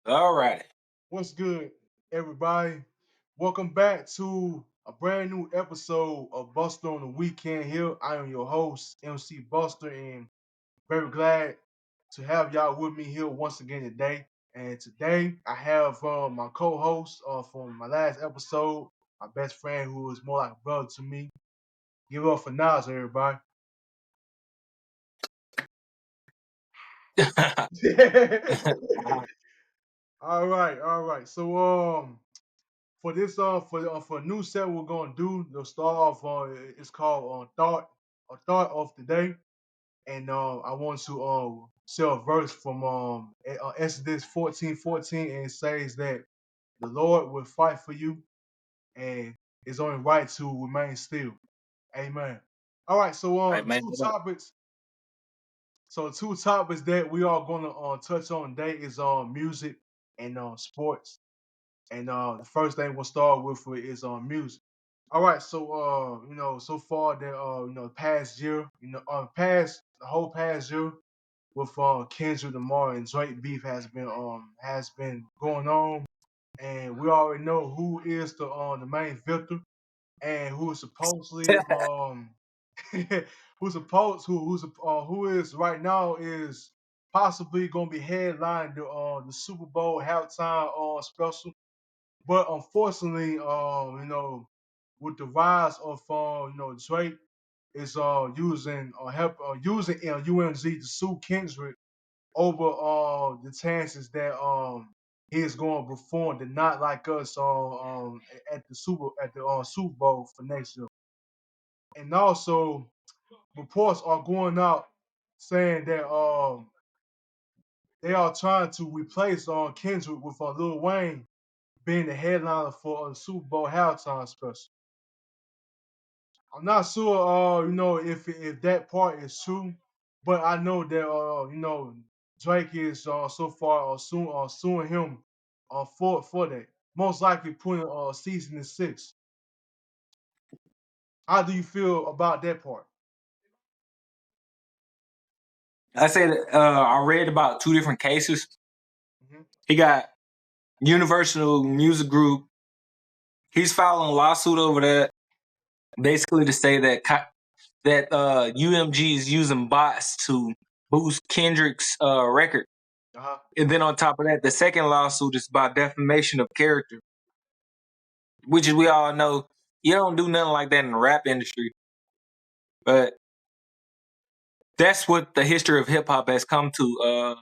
All righty. What's good, everybody? Welcome back to a brand new episode of Busta on the Weekend. Here, I am your host, MC Buster, and very glad to have y'all with me here once again today. And today, I have my co-host from my last episode, my best friend, who is more like a brother to me. Give it up for Nas, everybody. All right. So for this for a new set we're gonna do the start off it's called thought of the day, and I want to say a verse from Exodus 14:14, and it says that the Lord will fight for you, and it's only right to remain still. Amen. All right, so Hey, man. two topics that we are gonna touch on today is music and sports. And the first thing we'll start with is music. All right, so so far that past year, past the whole past year with Kendrick Lamar and Drake beef has been going on, and we already know who is the main victim and who is supposedly who is right now is possibly gonna be headlining the Super Bowl halftime special, but unfortunately, with the rise of Drake is using help using UMZ to sue Kendrick over the chances that he is going to perform the Not Like Us at the Super Bowl for next year. And also reports are going out saying that they are trying to replace Kendrick with Lil Wayne being the headliner for a Super Bowl halftime special. I'm not sure, if that part is true, but I know that Drake is so far suing him for that. Most likely putting season in six. How do you feel about that part? I said I read about two different cases. Hmm. He got Universal Music Group. He's filing a lawsuit over that, basically to say that UMG is using bots to boost Kendrick's record. Uh-huh. And then on top of that, the second lawsuit is about defamation of character, which is we all know you don't do nothing like that in the rap industry. But that's what the history of hip hop has come to.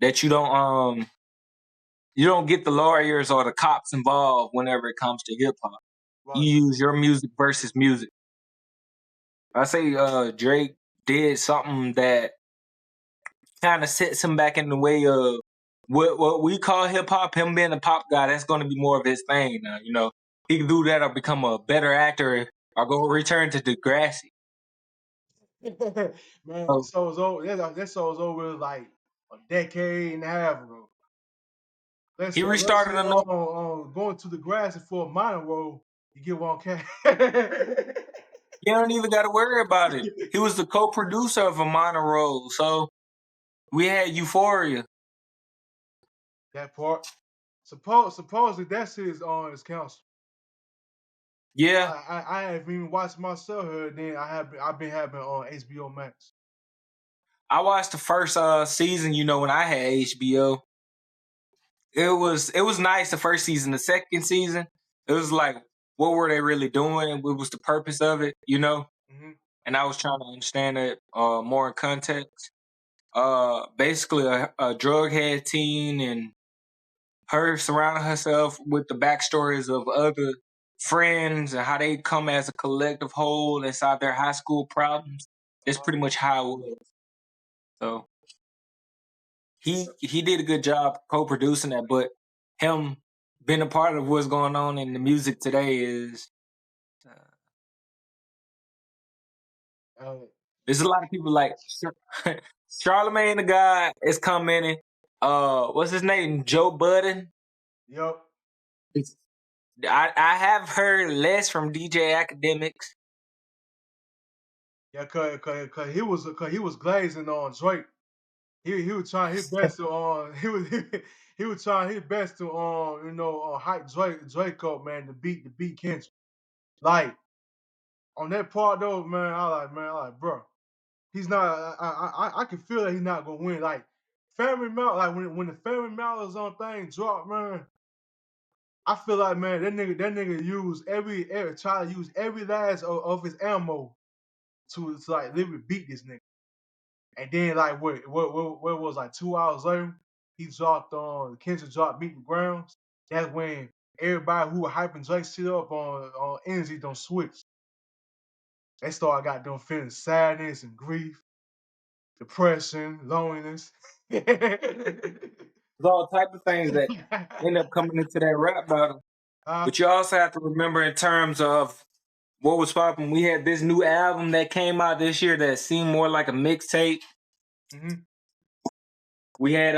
That you don't get the lawyers or the cops involved whenever it comes to hip hop. Right. You use your music versus music. I say Drake did something that kind of sets him back in the way of what we call hip hop. Him being a pop guy, that's going to be more of his thing now. He can do that or become a better actor or go return to Degrassi. Man, So that show was over like a decade and a half ago. he Let's restarted say another. going to the grass for a minor role, you get one cat. You don't even got to worry about it. He was the co-producer of a minor role, so we had Euphoria. That part. Supposedly that's his on his counsel. Yeah, I haven't even watched myself here. Then I've been having on HBO Max. I watched the first season. When I had HBO, it was nice the first season. The second season, it was like, what were they really doing? What was the purpose of it? Hmm. And I was trying to understand it more in context. Basically, a drug head teen and her surrounding herself with the backstories of other friends and how they come as a collective whole inside their high school problems. That's pretty much how it was. So he did a good job co-producing that, but him being a part of what's going on in the music today is Uh, there's a lot of people like Charlemagne the God is coming. What's his name? Joe Budden. Yep. I have heard less from DJ Academics. Yeah, cause he was glazing on Drake. He was trying his best to he was trying his best to hype Drake up, man, to beat Kendrick. Like on that part though, man, I like, bro, he's not. I can feel that he's not gonna win. Like Family Mal, like when the Family Matters on thing drop, man, I feel like, man, that nigga used every try to use every last of his ammo to like literally beat this nigga. And then like what was like 2 hours later, he dropped on Kendrick dropped Beat the Grounds. That's when everybody who were hyping Drake shit up on energy don't switch. They started got them feeling sadness and grief, depression, loneliness. There's all type of things that end up coming into that rap battle. uh, But you also have to remember in terms of what was popping. We had this new album that came out this year that seemed more like a mixtape. mhm. We had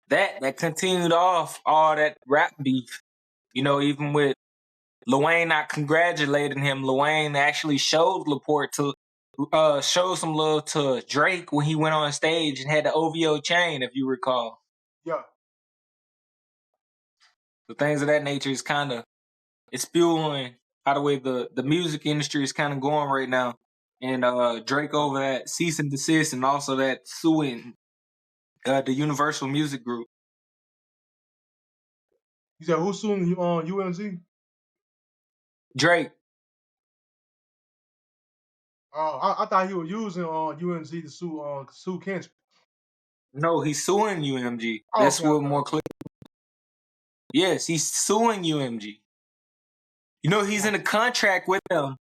that continued off all that rap beef. You know, Yep. even with Lil Wayne not congratulating him, Lil Wayne actually showed Laporte to show some love to Drake when he went on stage and had the OVO chain, if you recall. Yeah. The things of that nature is kind of it's fueling how the way the music industry is kind of going right now. And Drake over that cease and desist, and also that suing the Universal Music Group. You said who soon you on UMZ? Drake, I thought he was using on UMZ to sue Kendrick. no, he's suing UMG. Oh, That's okay, what okay, more okay. clear. Yes, he's suing UMG. You know, he's in a contract with them.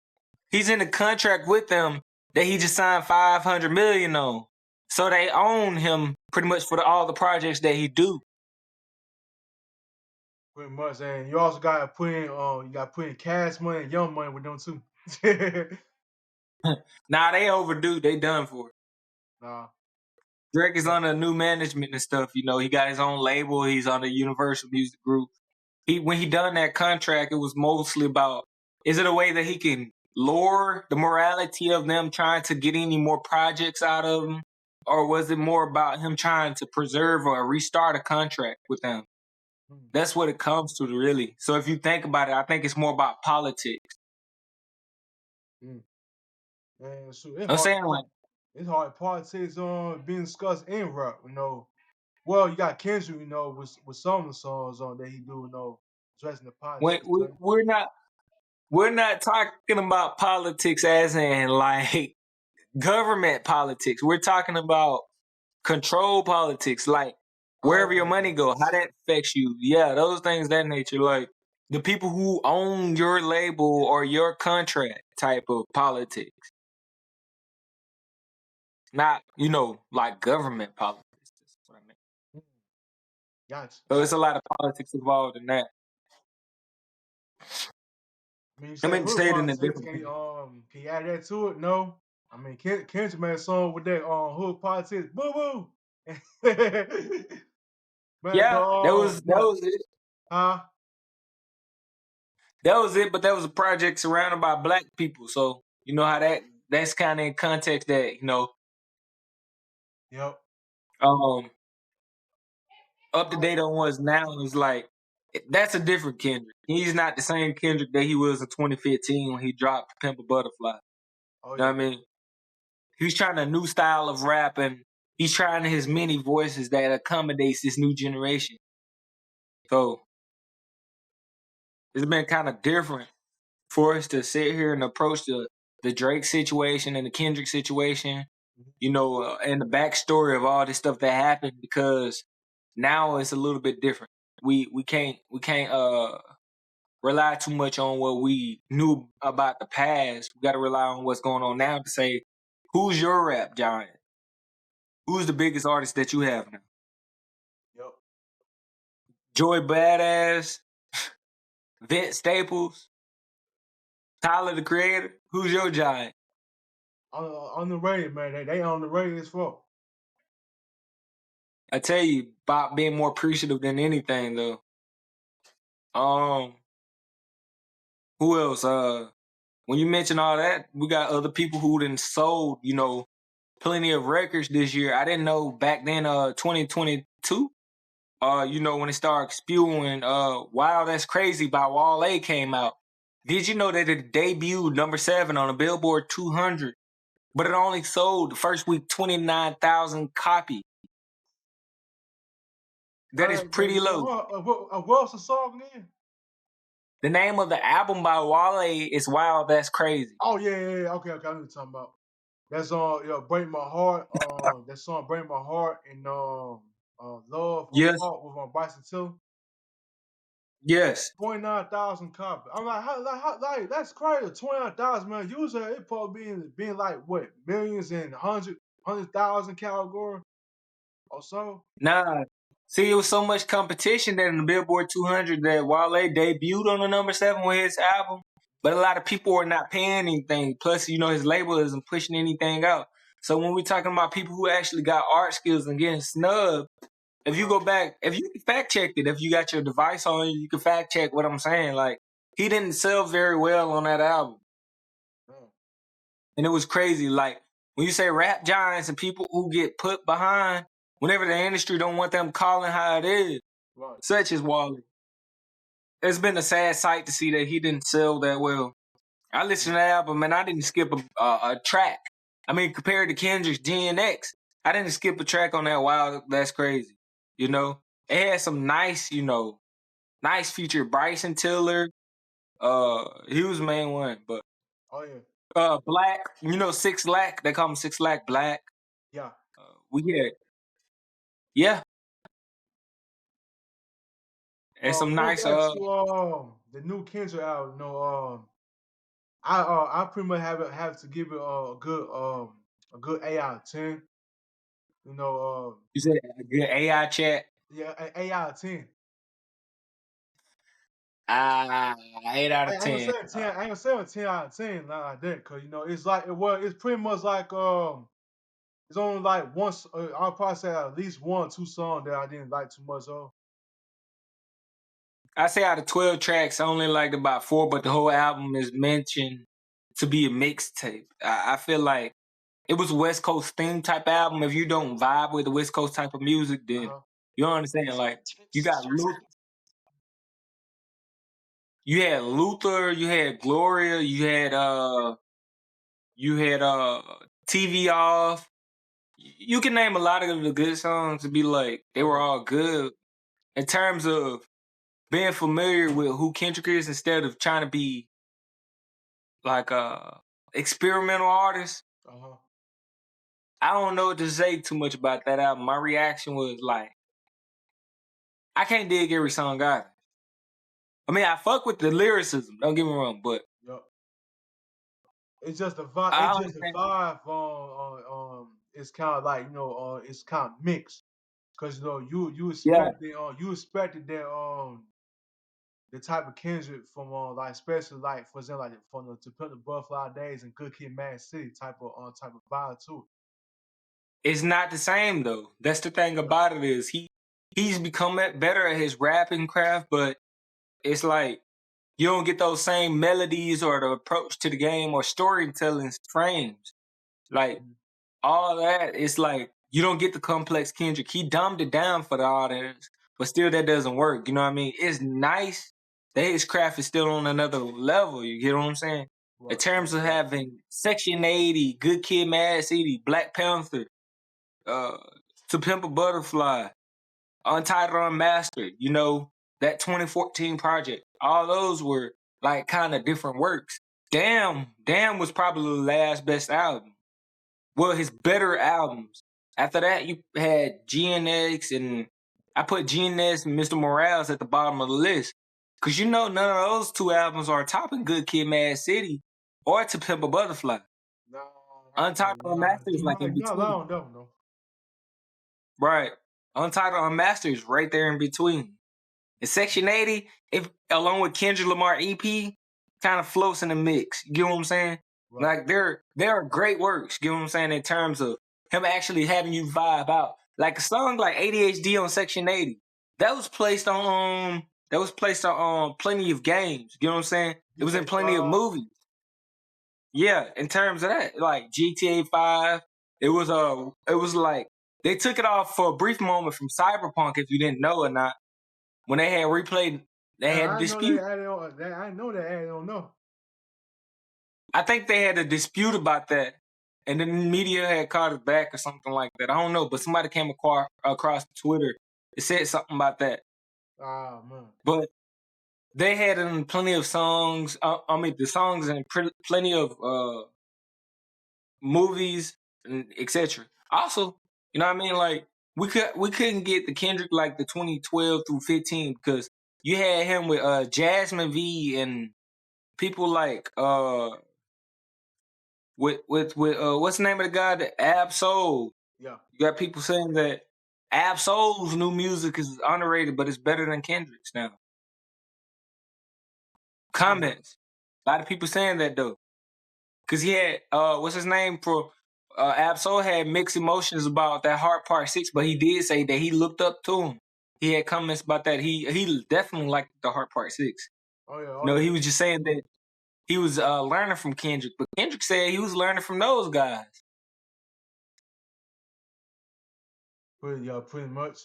He's in a contract with them that he just signed 500 million on. So they own him pretty much for all the projects that he do. Pretty much, and you also got to put in cash money and young money with them too. Nah, they overdue. They done for. Nah, Drake is on a new management and stuff. You know, he got his own label. He's on the Universal Music Group. When he done that contract, it was mostly about is it a way that he can lower the morality of them trying to get any more projects out of him, or was it more about him trying to preserve or restart a contract with them? mm, That's what it comes to, really. So if you think about it, I think it's more about politics. mm. Man, shoot, I'm saying like it's hard politics being discussed in rap. Well, you got Kendrick, with some of the songs on that he do, addressing the when politics. we're not talking about politics as in like government politics. We're talking about control politics, like wherever your Oh, money okay. go, how that affects you. Yeah, those things that nature, like the people who own your label or your contract type of politics, not like government politics. That's what I mean. Mm, gotcha, So it's gotcha. a lot of politics involved in that. I mean, you I say mean, to hood say it in a politics. different. Can you add that to it? No. I mean, Kendrick made a song with that hood politics. Boo boo. Man, Yeah, that but was it. huh? That was it. But that was a project surrounded by black people. So you know how that's kind of in context that Yep. um up to Oh, date on what's now is like that's a different Kendrick. He's not the same Kendrick that he was in 2015 when he dropped Pimp a Butterfly. oh You know yeah. what I mean? He's trying a new style of rap and he's trying his many voices that accommodates this new generation. So it's been kind of different for us to sit here and approach the Drake situation and the Kendrick situation, Mhm. and the backstory of all this stuff that happened because now it's a little bit different. We can't rely too much on what we knew about the past. We got to rely on what's going on now to say, who's your rap giant? Who's the biggest artist that you have now? Yep. Joy Badass, Vince Staples, Tyler the Creator. Who's your giant? underrated, man. They underrated as fuck. I tell you, Bob being more appreciative than anything though. Um, who else? When you mention all that, we got other people who done sold, plenty of records this year. I didn't know back then, 2022, when it started spewing, Wow, That's Crazy by Wale came out. Did you know that it debuted number 7 on the Billboard 200, but it only sold the first week 29,000 copies? That is pretty low. What else the song again? The name of the album by Wale is Wow, That's Crazy. Oh yeah. Okay. I know what you're talking about. That's Break My Heart. That song Break My Heart and Love Yes, Apart with Bryson Tiller. yes. 29,000 copies. I'm like, like that's crazy. 29,000, man. Usually it probably being like what millions and hundred thousand category or so. Nah. See, it was so much competition that in the Billboard 200 that Wale debuted on the number 7 with his album, but a lot of people were not paying anything. Plus, his label isn't pushing anything out. So when we're talking about people who actually got art skills and getting snubbed, if you go back, if you fact check it, if you got your device on you, you can fact check what I'm saying. Like, he didn't sell very well on that album. Mm, And it was crazy. Like, when you say rap giants and people who get put behind, whenever the industry don't want them calling how it is, right. such as Wally. It's been a sad sight to see that he didn't sell that well. I listened to the album and I didn't skip a track. I mean, compared to Kendrick's GNX, I didn't skip a track on that. Wow, That's Crazy. It had some nice, nice feature. Bryson Tiller, he was the main one, but Oh yeah. Black, 6 Lack, they call him 6 Lack Black. Yeah. We had, yeah, and some Going nice, back to the new Kendrick album, I pretty much have to give it a good 8 out of 10. You know, you said a good AI chat. yeah, 8 out of 10. 8 out I of ain't gonna 10. say a 10. I ain't gonna say a 10 out of 10 like that, cause it's pretty much like it's only like once. I'll probably say at least 1 or 2 songs that I didn't like too much of. I say out of 12 tracks, I only liked about 4, but the whole album is mentioned to be a mixtape. I feel like it was a West Coast theme type album. If you don't vibe with the West Coast type of music, Uh then huh. you don't understand. Like, you got Luther, you had Luther, you had Gloria, you had TV Off. You can name a lot of the good songs to be like they Oh were yeah. all good in terms of being familiar with who Kendrick is instead of trying to be like a experimental artist. Uh huh. I don't know what to say too much about that album. My reaction was like, I can't dig every song either. I mean, I fuck with the lyricism. Don't get me wrong, but Yep. It's just the vibe. I It's just the understand. vibe. It's kind of like it's kind of mixed. Cause Yeah, you expected that the type of Kendrick from like especially like for example like from the To Pimp the Butterfly Days and Good Kid, Mad City type of vibe too. it's not the same though. That's the thing about it is he's become better at his rapping craft, but it's like you don't get those same melodies or the approach to the game or storytelling frames. Like Mhm. all that, it's like you don't get the complex Kendrick. He dumbed it down for the audience, but still that doesn't work. You know what I mean? It's nice that his craft is still on another level. You get what I'm saying? In Right, right, terms of right. having Section 80, Good Kid, Mad City, Black Panther, uh, To Pimp a Butterfly, Untitled Unmastered, that 2014 project. All those were like kind of different works. Damn was probably the last best album. Well, his better albums. After that, you had GNX, and I put GNX and Mr. Morales at the bottom of the list. Because none of those 2 albums are topping Good Kid, Mad City or To Pimp a Butterfly. No, Untitled Unmastered is like in you're not between. allowing them though. Right. Untitled Unmastered is right there in between. And Section 80, if along with Kendrick Lamar EP, kind of floats in the mix. You get what I'm saying? Right. Like they're great works. You know what I'm saying? In terms of him actually having you vibe out. Like a song like ADHD on Section 80, that was placed on plenty of games. You know what I'm saying? It was in GTA plenty of 5. movies. Yeah, in terms of that, like GTA 5, it was like they took it off for a brief moment from Cyberpunk, if you didn't know or not. When they had replayed, they Now, had a I know they dispute. added on. I know they added on. No. I think they had a dispute about that, and then the media had caught it back or something like that. I don't know, but somebody came across Twitter. It said something about that, Ah, man. but they had in plenty of songs. I mean, the songs and plenty of movies and etc. Also, you know what I mean? Like we couldn't get the Kendrick like the 2012 through 15 because you had him with Jasmine V and people like with what's the name of the guy? The Ab Soul. Yeah. You got people saying that Ab Soul's new music is underrated, but it's better than Kendrick's now. Yeah. Comments. A lot of people saying that though. Cause he had what's his name for Ab Soul had mixed emotions about that Heart Part 6, but he did say that he looked up to him. He had comments about that. He definitely liked the Heart Part 6. Oh yeah. Oh No, yeah. he was just saying that he was learning from Kendrick, but Kendrick said he was learning from those guys. Pretty much.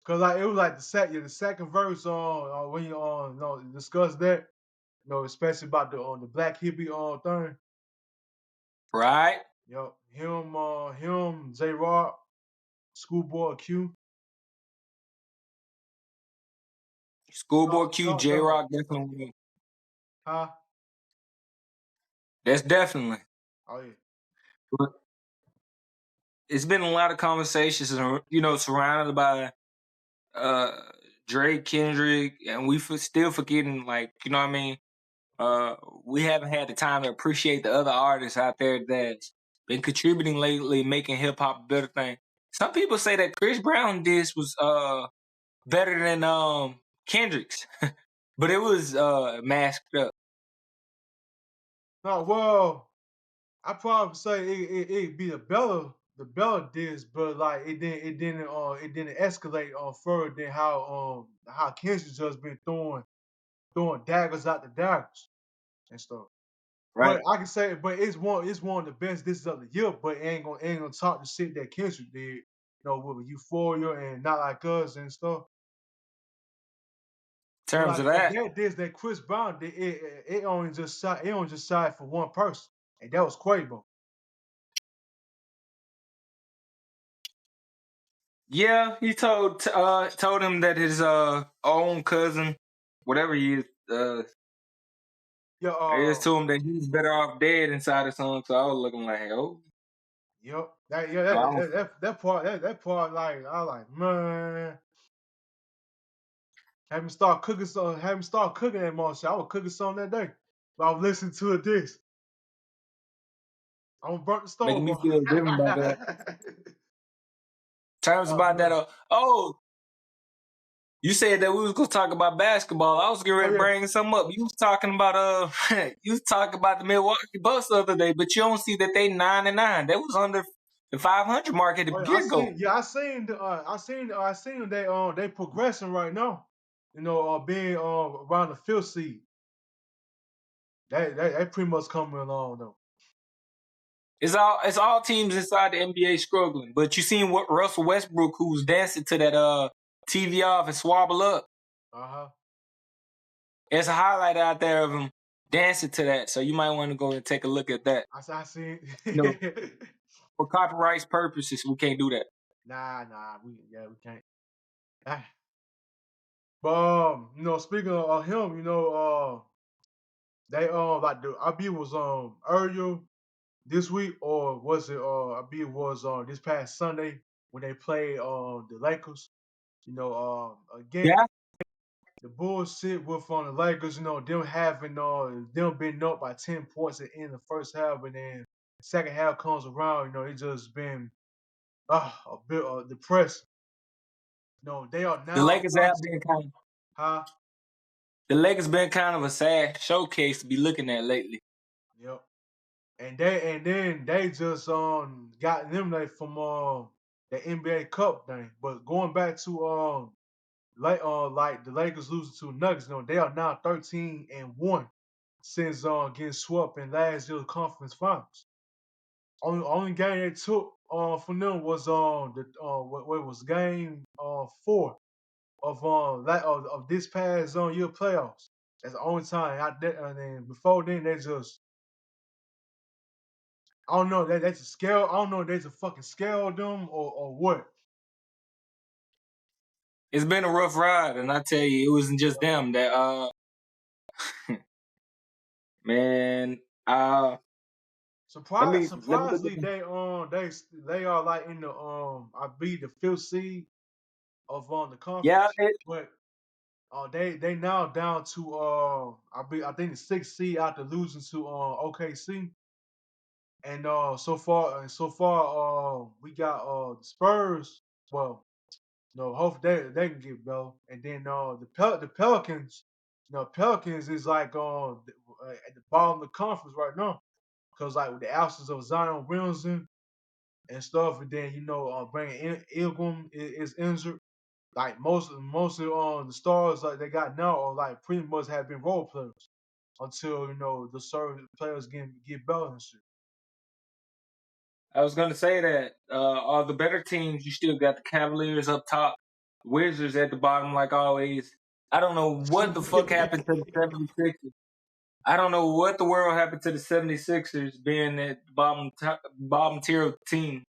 Cause like it was like the second verse on when you discuss that, especially about the black hippie thing. Right? Him, J Rock, Schoolboy Q. Schoolboy Q, Talk J done. Rock, definitely. Huh? That's definitely. Oh yeah. But it's been a lot of conversations, surrounded by uh Drake, Kendrick, and still forgetting, like, you know what I mean? Uh, we haven't had the time to appreciate the other artists out there that's been contributing lately, making hip hop a better thing. Some people say that Chris Brown disc was better than Kendrick's, but it was masked up. No, well, I probably say it'd be the Bella disc, but like it didn't escalate further than how Kendrick just been throwing daggers out the daggers and stuff. Right? But I can say, but it's one of the best discs of the year, but ain't gonna talk the shit that Kendrick did, with Euphoria and Not Like Us and stuff. In But terms like of but that, that disc that Chris Brown did, it only just shot for one person, and that was Quavo. yeah, he told him that his own cousin, whatever he is, Yeah, I just told him that he was better off dead inside the song. So I was looking like, oh, yep. That yeah, so I that don't, that, that, that part that part like I like man. Have him start cooking that monster. I was cooking something that day. But I was listening to a disc. I am burnt the making stove me on. feel different about that. Terms Oh about that, man. you said that we was gonna talk about basketball. I was getting Oh ready to yeah. bring some up. You was talking about you was talking about the Milwaukee Bucks the other day, but you don't see that they 9-9. They was under the 500 mark at the Oh yeah. get go. I seen they progressing right now. Being around the fifth seed. They pretty much coming along though. It's all teams inside the NBA struggling. But you seen what Russell Westbrook, who was dancing to that TV off and swabble up. Uh-huh. It's a highlight out there of him dancing to that. So you might want to go and take a look at that. I seen No, for copyright purposes, we can't do that. nah, we can't. Ah. But speaking of him, they like the I believe it was earlier this week, or was it I believe it was this past Sunday when they played the Lakers. Again, Yeah, the bullshit with on the Lakers, them having them being up by 10 points at the end of the first half, and then second half comes around, it just been a bit depressing. They are the now Lakers have first. been kind of Huh? the Lakers been kind of a sad showcase to be looking at lately. Yep. and then they just got eliminated from the NBA Cup thing. But going back to like the Lakers losing to the Nuggets, they are now 13-1 since getting swept in last year's conference finals. Only game they took from them was the what was game 4 of this past year playoffs. That's the only time. And then before then they just I don't know that that's a scale. I don't know if they just fucking scaled them or what. It's been a rough ride, and I tell you, it wasn't just them that man. Let me look at Surprisingly, them. they are like in the I beat the fifth seed of the Yeah, conference, but they now down to I think the sixth seed after losing to OKC, and so far we got the Spurs. Well, no, hopefully they can get better, and then the Pelicans. Pelicans is like at the bottom of the conference right now because like with the absence of Zion Williamson and stuff, and then bringing in Ilgum is injured. Like most of the stars like they got now are like pretty much have been role players until the certain players get better and shit. I was gonna say that all the better teams, you still got the Cavaliers up top, Wizards at the bottom, like always. I don't know what the fuck happened to the 76ers. I don't know what the world happened to the 76ers being at the bottom tier of the team.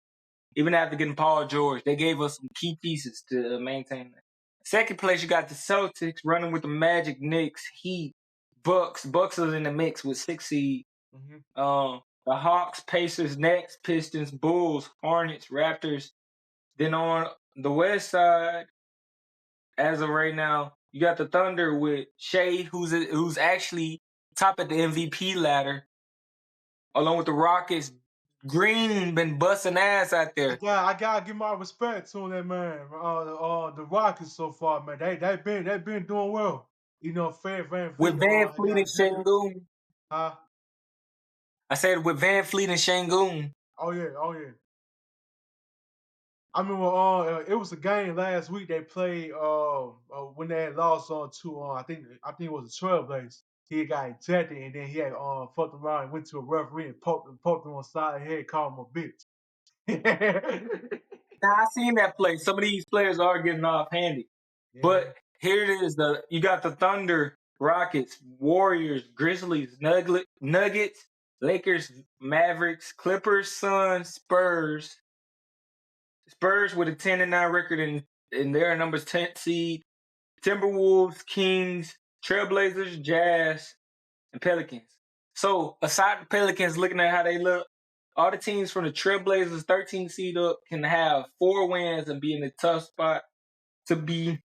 Even after getting Paul George, they gave us some key pieces to maintain that. Second place, you got the Celtics running with the Magic, Knicks, Heat, Bucks. Bucks is in the mix with 6 seed. Mhm. The Hawks, Pacers, Nets, Pistons, Bulls, Hornets, Raptors. Then on the West side, as of right now, you got the Thunder with Shea, who's actually top at the MVP ladder, along with the Rockets. Green been busting ass out there I gotta give my respect to that man. The Rockets so far, man. They been doing well. Fred Van with Vliet Van Fleet and got good. Şengün. Huh? I said with Van Fleet and Şengün. Oh yeah, oh yeah. I remember it was a game last week they played when they had lost on to I think it was the Trailblazers. He got ejected and then he had fucked around and went to a referee and poked him on the side of the head, called him a bitch. Now I seen that play. Some of these players are getting off handy. Yeah. But here it is. You got the Thunder, Rockets, Warriors, Grizzlies, Nuggets, Lakers, Mavericks, Clippers, Suns, Spurs. Spurs with a 10-9 record in their numbers 10th seed. Timberwolves, Kings, Trailblazers, Jazz, and Pelicans. So aside the Pelicans, looking at how they look, all the teams from the Trailblazers 13 seed up can have 4 wins and be in a tough spot to be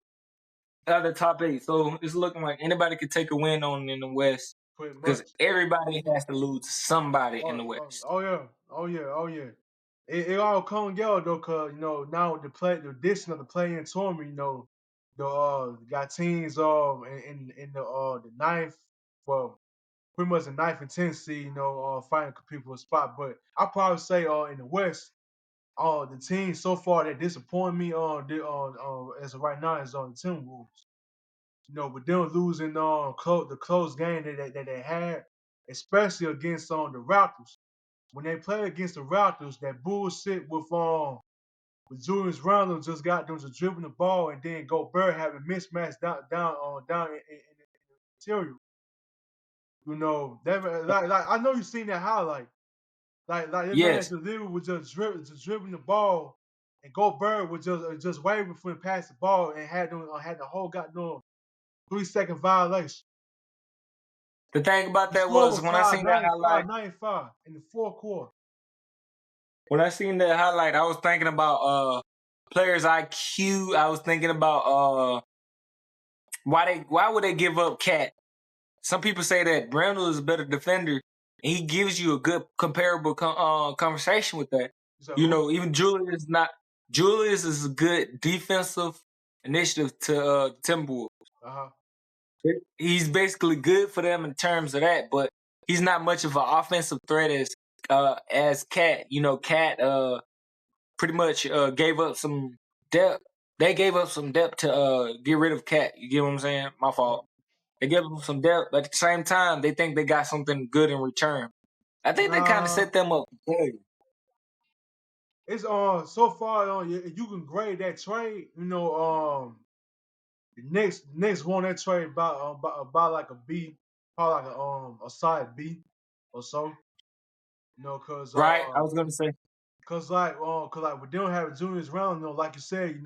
out of the top 8. So it's looking like anybody could take a win on in the West Pretty because much. everybody has to lose to somebody in the Oh, oh, West. oh yeah, oh yeah, oh yeah. It all come together though, cause now with the addition of the play-in tournament, the got teams in the ninth, well, pretty much the ninth and tenth seed, fighting compete for a spot. But I probably say in the West, the team so far that disappoint me as of right now is on the Timberwolves. With them losing the close game that they had, especially against the Raptors. When they play against the Raptors, that bullshit with Julius Randle just got them to dribbling the ball and then Gobert having mismatch down in the interior. That like I know you seen that highlight. Like that man Yes, just literally was just dribbling the ball, and Gobert was just waving for him to pass the ball and had the whole goddamn 3-second violation. the thing about The that score was was tied 95, highlight, 95 in the fourth quarter. when I seen that highlight, I was thinking about players' IQ. I was thinking about why would they give up Cat? Some people say that Randall is a better defender, and he gives you a good comparable conversation with that. So who? Even Julius is not. Julius is a good defensive initiative to Timberwolves. Uh-huh. He's basically good for them in terms of that, but he's not much of an offensive threat as as Cat. Cat pretty much gave up some depth. They gave up some depth to get rid of Cat. You get what I'm saying? My fault. They gave them some depth, but at the same time, they think they got something good in return. I think they kind of Nah, set them up for failure. it's so far you can grade that trade. The next one that trade about like a B, probably like a side B or so. Cause Right? I was gonna say. with them having Julius Randle, like you said,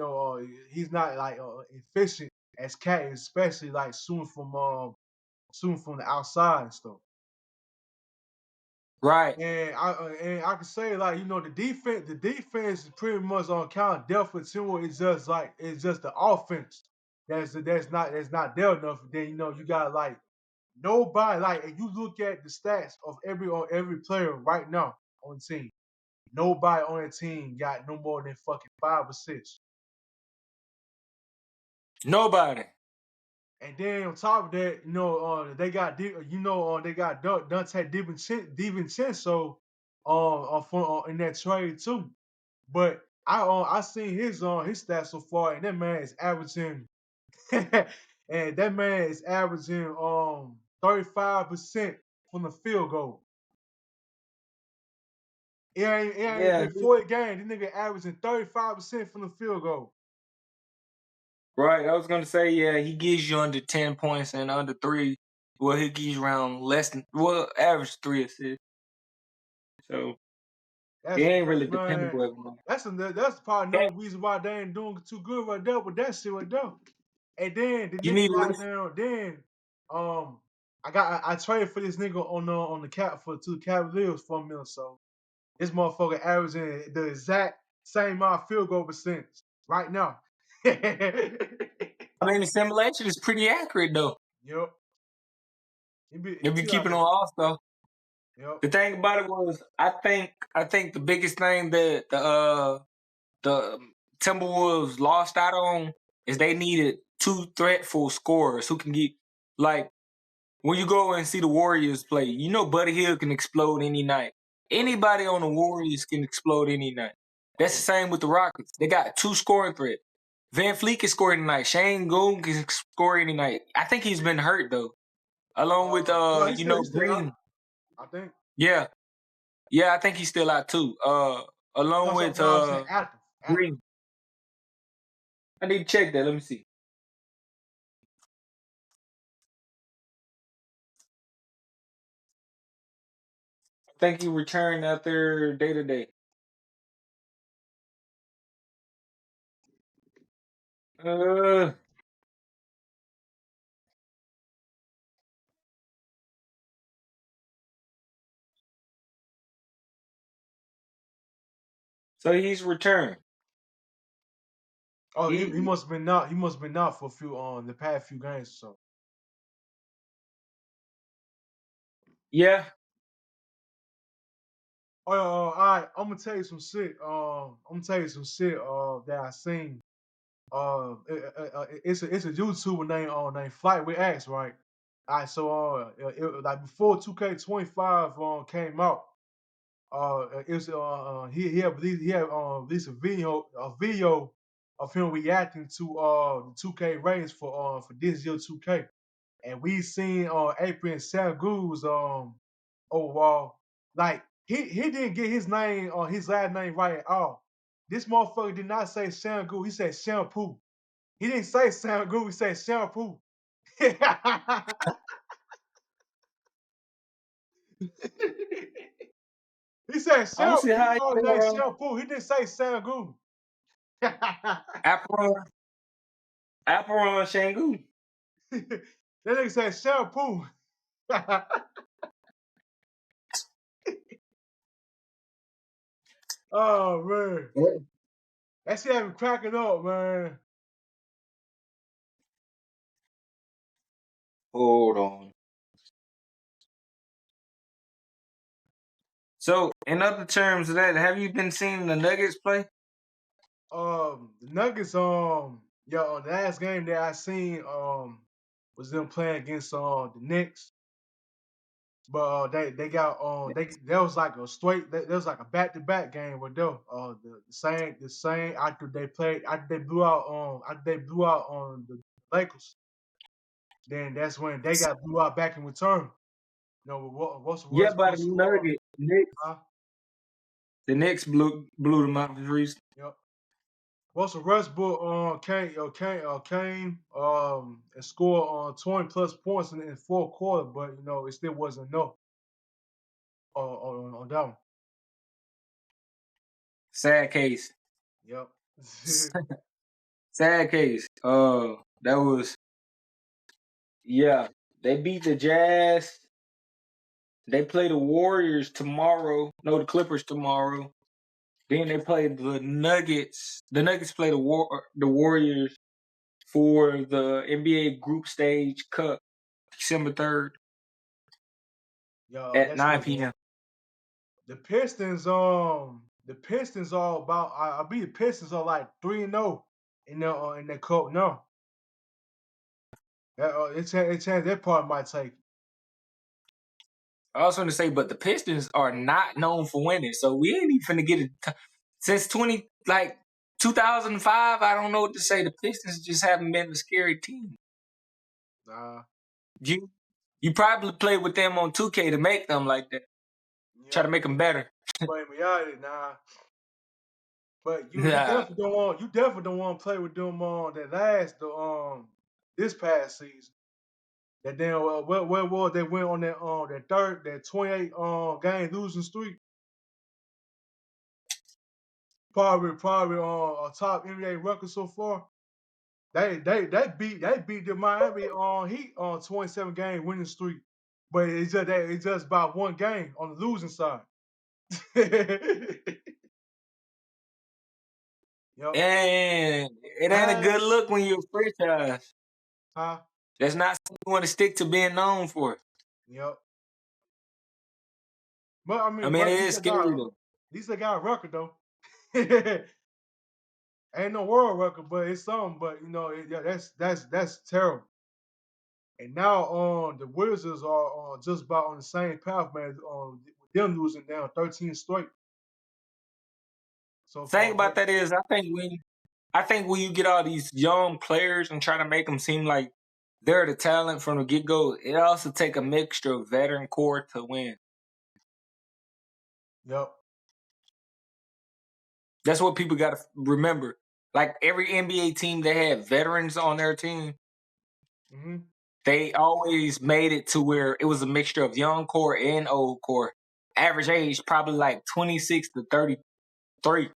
he's not like efficient as Cat, especially like soon from the outside and stuff. Right. And I can say like the defense is pretty much on kind of depth with two. It's just the offense that's not there enough. Then you got like nobody like if you look at the stats of every player right now on the team, nobody on the team got no more than fucking 5 or 6. Nobody. And then on top of that, they got Dante DiVincenzo in that trade too. But I seen his stats so far, and that man is averaging and that man is averaging 35% from the field goal. It ain't Yeah. been 40 games. This nigga averaging 35% from the field goal. Right. I was gonna say, yeah, he gives you under 10 points and under 3. Well, he gives you around less than average 3 assists. So he That's ain't really man. dependable as much. That's probably Cat, another reason why they ain't doing too good right there with that shit right there. And then the you nigga need to got listen. down. Then I traded for this nigga on the cap for two Cavaliers for a minute. So this motherfucker averaging the exact same amount of field goal percentage right now. Yep. I mean, the simulation is pretty accurate though. He be he If you be keep like it on a all stuff. yep. The thing about it was, I think the biggest thing that the Timberwolves lost out on is they needed two threatful scorers who can get like when you go and see the Warriors play, Buddy Hield can explode any night. Yep. Anybody on the Warriors can explode any night. That's the Oh, same with the Rockets. They got two scoring threats. Van Fleet can score any night. Shane Goon can score any night. I think he's been hurt though, along with no, he's still out. Green. I think. Yeah, yeah, I think he's still out too. Along No, with no, I'm saying active. Green. I need to check that. Let me see. I think he returned after day to day. Uh, so he's returned. Oh, he He, must have been out. He must have been out for a few the past few games or so. yeah, Oh, all right. I'm gonna tell you some shit. That I seen. It's a YouTuber named Flight with X, right? All right. So like before 2K25 came out, it was he had released a video of him reacting to the 2K ratings for this year 2K, and we seen April and Sangoose overall. Like he didn't get his name his last name right at all. This motherfucker did not say Sangoose, he said shampoo. He didn't say Sangoose, he said shampoo. He said I don't see shampoo. He how he called his name shampoo. He didn't say Sangoose. that Apron Shangu. nigga said shampoo. Oh man. That shit had me cracking up, man. Hold on. So, in other terms of that, have you been seeing the Nuggets play? The Nuggets, the last game that I seen, was them playing against the Knicks. But they got they that was like a straight that was like a back-to-back game with them. The same after they blew out on the Lakers. Then that's when they got blew out back in return. You know, Russell Yeah, Westbrook but the scored. Nuggets, Knicks, Huh? the Knicks blew them out of reason. Yep. Russell Westbrook came and scored 20 plus points in fourth quarter, but you know it still wasn't enough on that one. Sad case. Yep. Sad case. That was yeah. They beat the Jazz. They play the Warriors tomorrow. No, the Clippers tomorrow. Then they play the Nuggets. The Nuggets play the Warriors for the NBA Group Stage Cup December 3rd Yo, at that's gonna 9 be p.m. the Pistons. The Pistons are about. I believe the Pistons are like 3-0 in the cup now. It's chance that part might take. I was going to say, but the Pistons are not known for winning, so we ain't even finna get it since 2005. I don't know what to say. The Pistons just haven't been a scary team. Nah. You you probably play with them on 2K to make them like that. Try to Yep. make them better. But in reality, nah. But you Nah. definitely don't want to play with them that last this past season. That damn where was they went on that 28 game losing streak. Probably a top NBA record so far. They beat the Miami Heat on 27 game winning streak. But it's just about one game on the losing side. Yep. And it ain't a good Last look when you're a franchise. huh? That's not something you want to stick to being known for. Yep. But I I mean, mean, but it is scary though. at least they got a record though. Ain't no world record, but it's something. But you know, yeah, that's terrible. And now the Wizards are just about on the same path, man. With them losing down 13 straight so Thing far. about that is, I think when you get all these young players and try to make them seem like they're the talent from the get go, it also take a mixture of veteran core to win. Yep. That's what people got to remember. Like every NBA team, they had veterans on their team. Hmm. They always made it to where it was a mixture of young core and old core. Average age probably like 26 to 33.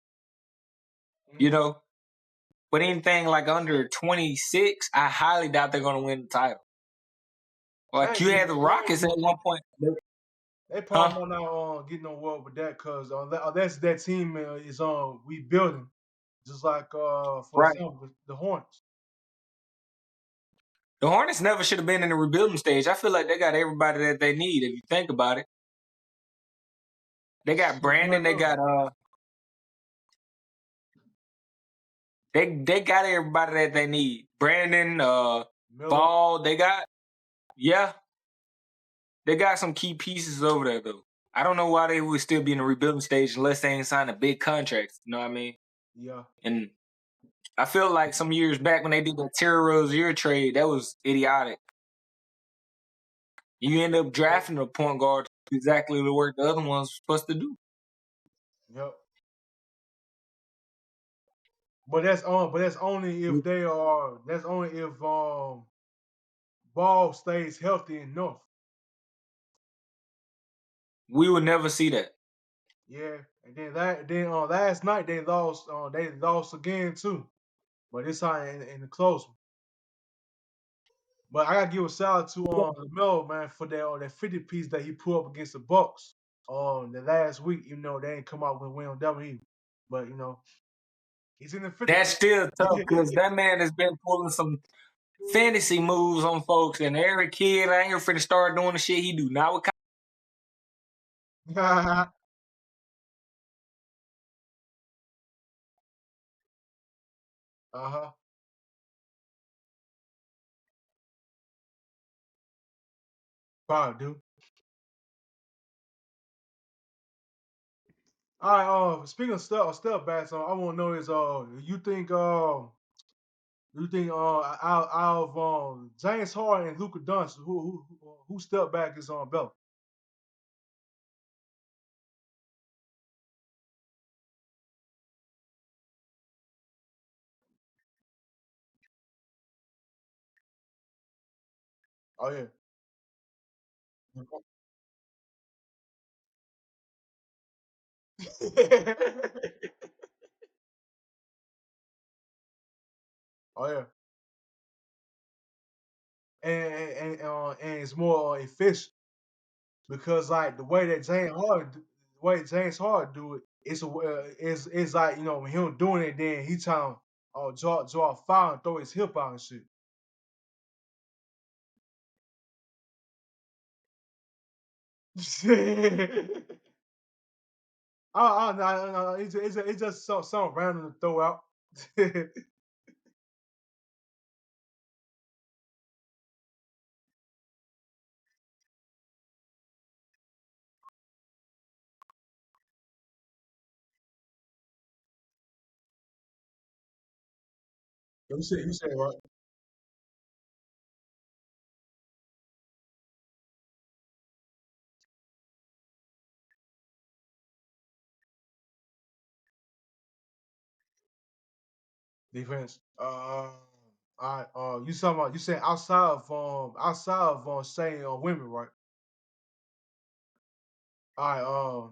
You Hmm. know, but anything like under 26, I highly doubt they're going to win the title. Like you had the They ain't Rockets at getting, one point, they huh? probably not getting no world with that because unless that team is on rebuilding, just like for Right. example the Hornets. The Hornets never should have been in the rebuilding stage. I feel like they got everybody that they need. If you think about it, they got Shit, Brandon. going They on. got they got everybody that they need. Brandon, Miller. Ball. Yeah, they got some key pieces over there though. I don't know why they would still be in the rebuilding stage unless they ain't signed a big contract. You know what I mean? Yeah. And I feel like some years back when they did the Terry Rozier trade, that was idiotic. You end up Yep. drafting a point guard exactly the work the other ones were supposed to do. Yep. But that's only if they are. That's only if Ball stays healthy enough. We would never see that. Yeah. And then last night they lost. They lost again too. But this time in the close one. But I gotta give a shout out to LaMelo, man, for that 50 piece that he put up against the Bucks the last week. You know they ain't come out with a win on them either. But you know he's in the 50 That's piece. still tough because that man has been pulling some fantasy moves on folks, and every kid out here finna start doing the shit he do. Not with Uh-huh. Probably do. All right. Speaking of step backs, I want to know is you think out of James Harden and Luka Doncic, who step back is on better? Oh yeah. Oh yeah. And it's more efficient because like the way James Harden do it, it's like when him doing it, then he trying draw a foul and throw his hip out and shit. It's just something random to throw out. Let me see. You said it right. Defense. All right. You talking about? You said outside of saying women, right? All right.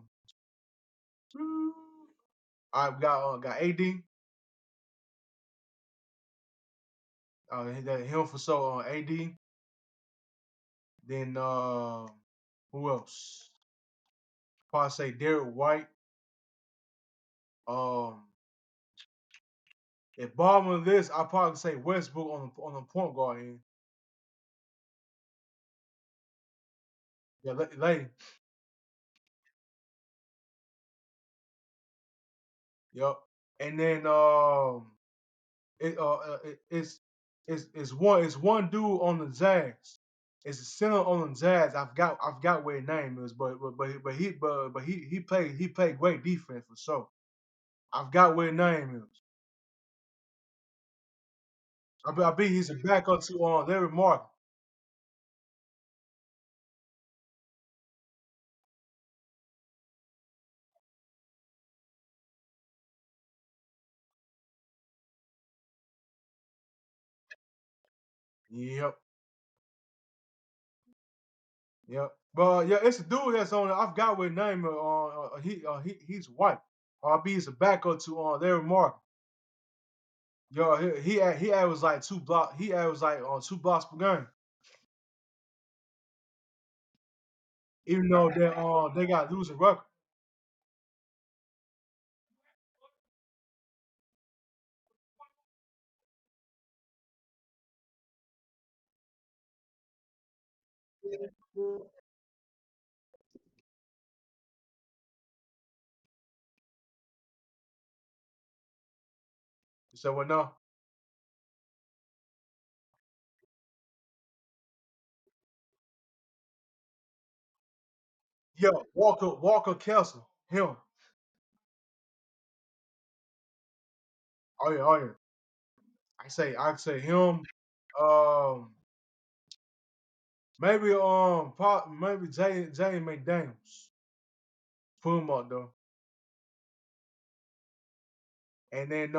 I got AD. Him for so AD. Then who else? Probably say Derek White. Um, if bottom of the list, I probably say Westbrook on the point guard end. Yeah, lady. Yep. And then it's one dude on the Jazz. It's a center on the Jazz. I've got what his name is, but he played great defense for sure. I've got what his name is. I bet he's a backup to Larry Martin. Yep, yep. But yeah, it's a dude that's on. I've got what his name is. He's white. RB is a backup to Larry Martin. Yo, he averaged like 2 block. He averaged like 2 blocks per game. Even though they got losing record. You said what now? Yeah, Walker Kessler. Him. Oh yeah, oh yeah. I say him. Um, maybe Jay McDaniels. Put him up though. And then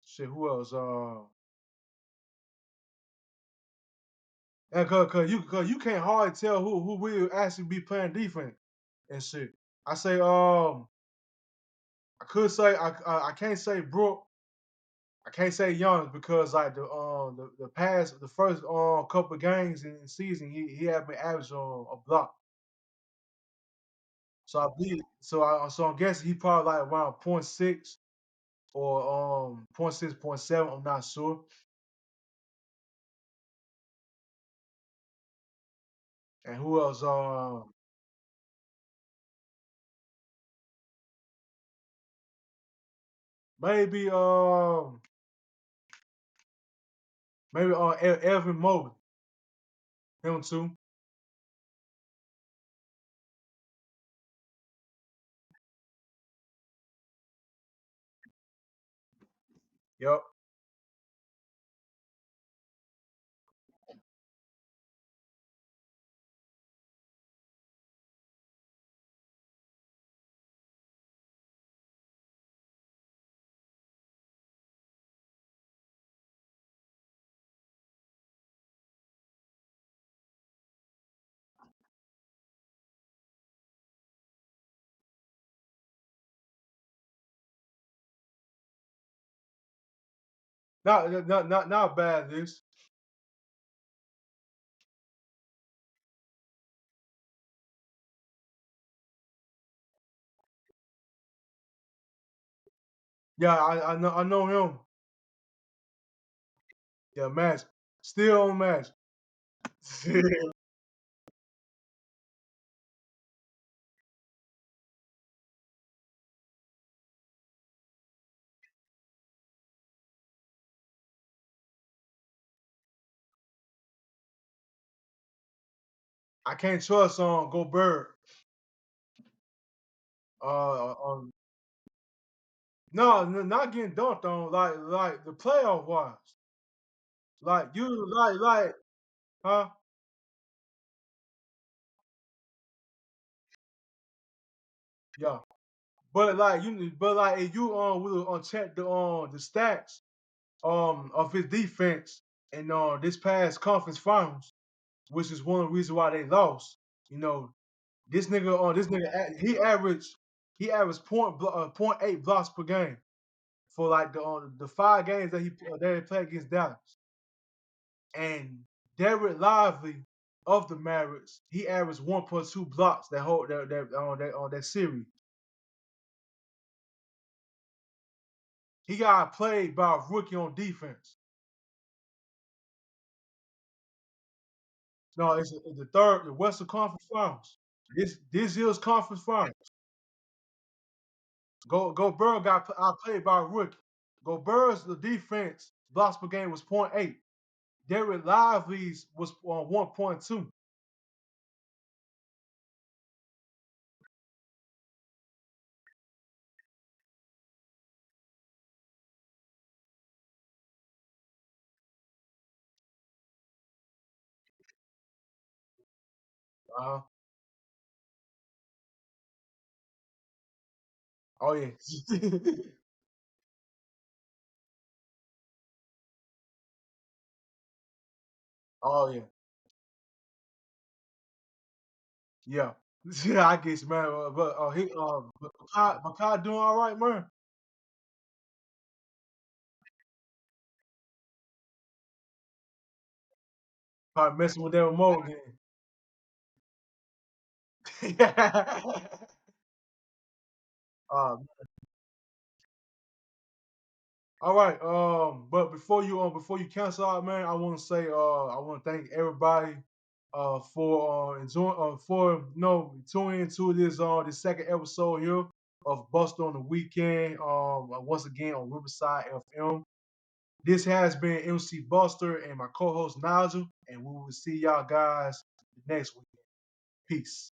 shit, who else? And cause you can't hardly tell who will actually be playing defense and shit. I say I could say I can't say Brook. I can't say Young because like the first couple of games in the season he had been average a block. So I believe so I'm guessing he probably like around point six or point six, point seven. I'm not sure. And who else? Maybe maybe Evan Mobley. Him too. Yep. Not bad, this. Yeah, I know him. Yeah, match. Still on match. I can't trust on Go Bird. On no, not getting dunked on like the playoff wise. Like you huh? Yeah. But if you will check the stats of his defense in this past conference finals, which is one of the reasons why they lost. You know, he averaged point 0.8 blocks per game for like the 5 games that he played against Dallas. And Derek Lively of the Mavericks, he averaged 1.2 blocks that whole that series. He got played by a rookie on defense. No, it's the Western Conference Finals. This year's conference finals. Go got outplayed by a rookie. Go the defense blocks per game was point 0.8. Derek Lively's was 1.2. Uh, oh yeah. Oh yeah. Yeah. Yeah, I guess man. But Kai doing all right, man. Probably messing with that remote again. uh, All right. But before you cancel out, man, I want to say I want to thank everybody for enjoying for tuning into this second episode here of Busta on the Weekend. Once again on Riverside FM. This has been MC Buster and my co-host Nigel, and we will see y'all guys next week. Peace.